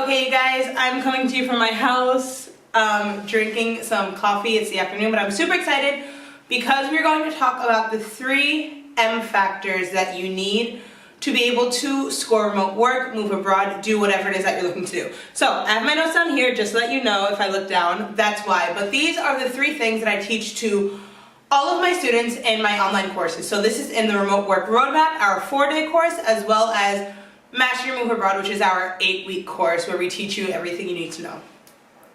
Okay, you guys, I'm coming to you from my house, drinking some coffee. It's the afternoon, but I'm super excited because we're going to talk about the 3 M factors that you need to be able to score remote work, move abroad, do whatever it is that you're looking to do. So I have my notes down here just to let you know if I look down, that's why. But these are the 3 things that I teach to all of my students in my online courses. So this is in the Remote Work Roadmap, our 4-day course, as well as Master Your Move Abroad, which is our 8-week course where we teach you everything you need to know.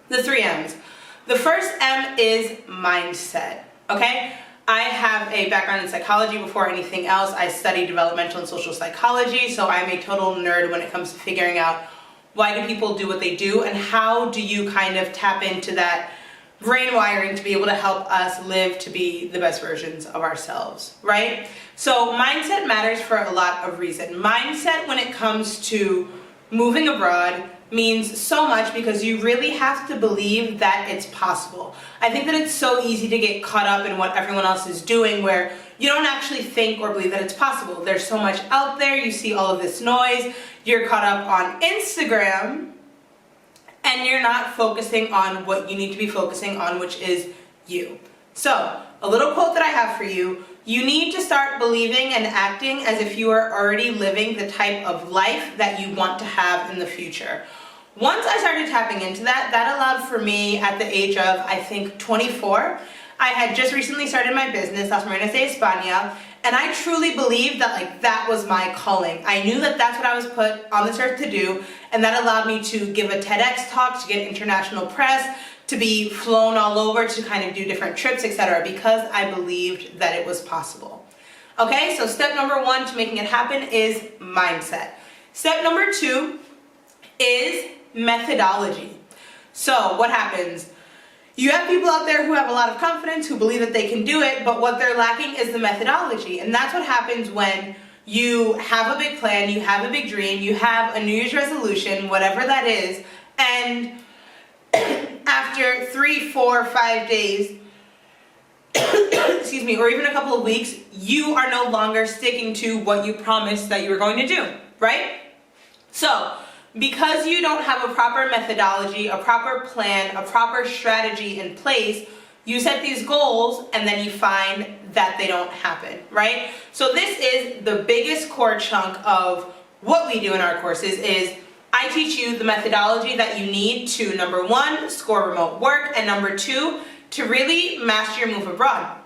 The 3 M's. The first M is mindset, okay? I have a background in psychology before anything else. I studied developmental and social psychology, so I'm a total nerd when it comes to figuring out why do people do what they do and how do you kind of tap into that brain wiring to be able to help us live to be the best versions of ourselves, right? So mindset matters for a lot of reasons. Mindset when it comes to moving abroad means so much because you really have to believe that it's possible. I think that it's so easy to get caught up in what everyone else is doing where you don't actually think or believe that it's possible. There's so much out there, you see all of this noise, you're caught up on Instagram, and you're not focusing on what you need to be focusing on, which is you. So, a little quote that I have for you, you need to start believing and acting as if you are already living the type of life that you want to have in the future. Once I started tapping into that, that allowed for me at the age of, I think, 24. I had just recently started my business, Las Marinas de España, and I truly believed that that was my calling. I knew that that's what I was put on this earth to do, and that allowed me to give a TEDx talk, to get international press, to be flown all over, to kind of do different trips, etc., because I believed that it was possible. Okay, so step number 1 to making it happen is mindset. Step number 2 is methodology. So what happens? You have people out there who have a lot of confidence, who believe that they can do it, but what they're lacking is the methodology. And that's what happens when you have a big plan, you have a big dream, you have a New Year's resolution, whatever that is, and after 3, 4, 5 days, excuse me, or even a couple of weeks, you are no longer sticking to what you promised that you were going to do, right? So, because you don't have a proper methodology, a proper plan, a proper strategy in place, you set these goals and then you find that they don't happen, right? So this is the biggest core chunk of what we do in our courses is I teach you the methodology that you need to, number 1, score remote work, and number 2, to really master your move abroad.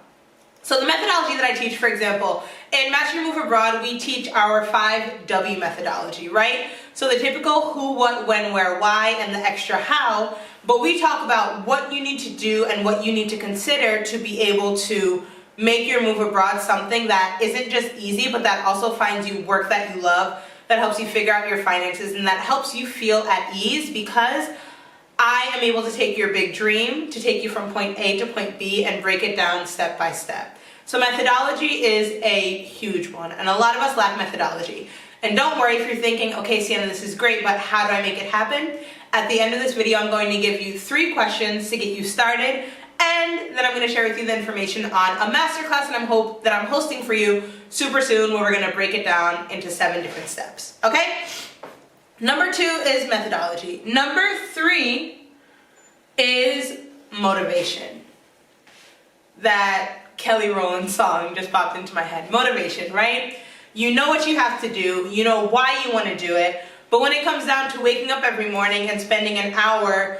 So the methodology that I teach, for example, in Master Your Move Abroad, we teach our 5W methodology, right? So the typical who, what, when, where, why, and the extra how, but we talk about what you need to do and what you need to consider to be able to make your move abroad something that isn't just easy, but that also finds you work that you love, that helps you figure out your finances, and that helps you feel at ease because I am able to take your big dream, to take you from point A to point B and break it down step by step. So methodology is a huge one, and a lot of us lack methodology. And don't worry if you're thinking, okay, Sienna, this is great, but how do I make it happen? At the end of this video, I'm going to give you 3 questions to get you started, and then I'm going to share with you the information on a masterclass that I'm hosting for you super soon, where we're going to break it down into 7 different steps, okay? Number 2 is methodology. Number 3 is motivation. That Kelly Rowland song just popped into my head. Motivation, right? You know what you have to do, you know why you want to do it, but when it comes down to waking up every morning and spending an hour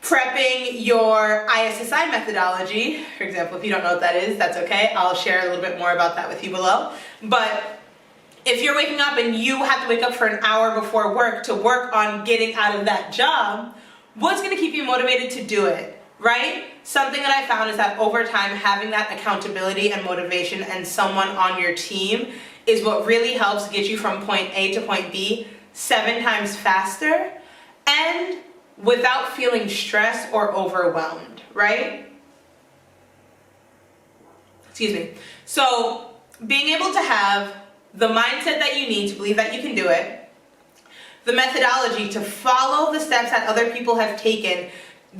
prepping your ISSI methodology, for example, if you don't know what that is, that's okay. I'll share a little bit more about that with you below. But if you're waking up and you have to wake up for an hour before work to work on getting out of that job, what's going to keep you motivated to do it, right? Something that I found is that over time, having that accountability and motivation and someone on your team is what really helps get you from point A to point B 7 times faster and without feeling stressed or overwhelmed, right? Excuse me. So being able to have the mindset that you need to believe that you can do it, the methodology to follow the steps that other people have taken,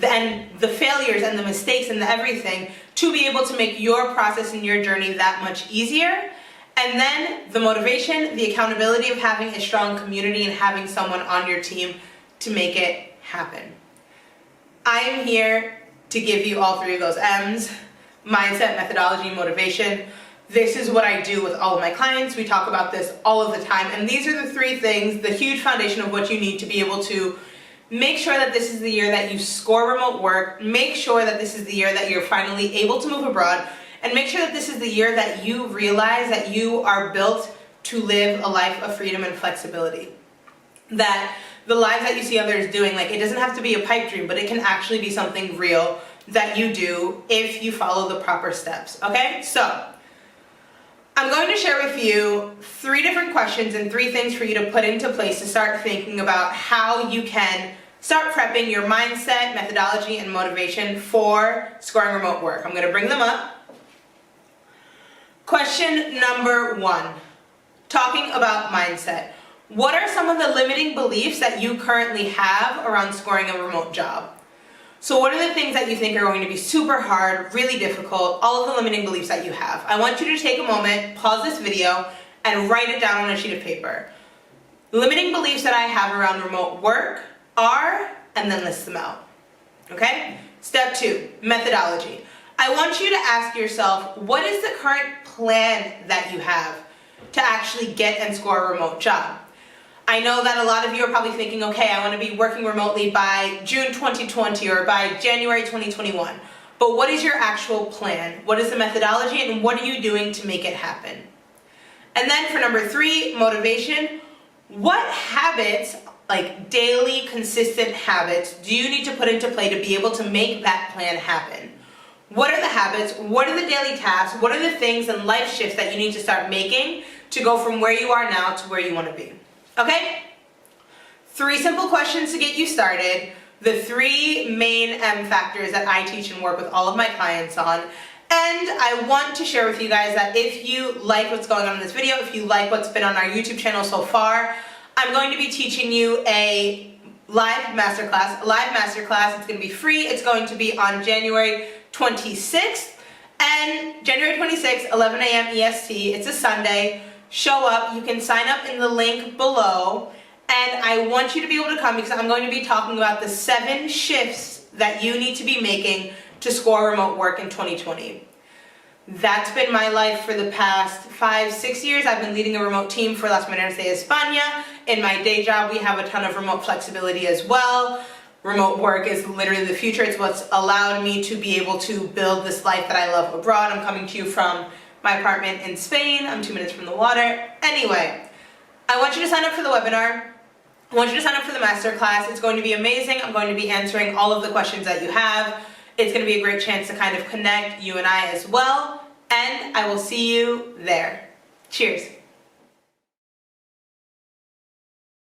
and the failures and the mistakes and the everything to be able to make your process and your journey that much easier, and then the motivation, the accountability of having a strong community and having someone on your team to make it happen. I am here to give you all three of those M's: mindset, methodology, and motivation. This is what I do with all of my clients. We talk about this all of the time, and these are the three things, the huge foundation of what you need to be able to make sure that this is the year that you score remote work, make sure that this is the year that you're finally able to move abroad, and make sure that this is the year that you realize that you are built to live a life of freedom and flexibility. That the lives that you see others doing, like, it doesn't have to be a pipe dream, but it can actually be something real that you do if you follow the proper steps, okay? So, I'm going to share with you 3 different questions and 3 things for you to put into place to start thinking about how you can start prepping your mindset, methodology, and motivation for scoring remote work. I'm going to bring them up. Question number 1, talking about mindset. What are some of the limiting beliefs that you currently have around scoring a remote job? So what are the things that you think are going to be super hard, really difficult, all of the limiting beliefs that you have? I want you to take a moment, pause this video, and write it down on a sheet of paper. Limiting beliefs that I have around remote work are, and then list them out. Okay? Step 2, methodology. I want you to ask yourself, what is the current plan that you have to actually get and score a remote job? I know that a lot of you are probably thinking, okay, I want to be working remotely by June 2020 or by January 2021. But what is your actual plan? What is the methodology, and what are you doing to make it happen? And then for number 3, motivation. What habits, like daily, consistent habits, do you need to put into play to be able to make that plan happen? What are the habits? What are the daily tasks? What are the things and life shifts that you need to start making to go from where you are now to where you want to be? Okay? 3 simple questions to get you started. The 3 main M factors that I teach and work with all of my clients on. And I want to share with you guys that if you like what's going on in this video, if you like what's been on our YouTube channel so far, I'm going to be teaching you a live masterclass. It's going to be free. It's going to be on January 26th. And January 26th, 11 a.m. EST. It's a Sunday. Show up. You can sign up in the link below, and I want you to be able to come because I'm going to be talking about the 7 shifts that you need to be making to score remote work in 2020. That's been my life for the past 5-6 years. I've been leading a remote team for Las Maneras de España. In my day job, we have a ton of remote flexibility as well. Remote work is literally the future. It's what's allowed me to be able to build this life that I love abroad. I'm coming to you from my apartment in Spain. I'm 2 minutes from the water. Anyway, I want you to sign up for the webinar. I want you to sign up for the masterclass. It's going to be amazing. I'm going to be answering all of the questions that you have. It's going to be a great chance to kind of connect, you and I as well. And I will see you there. Cheers.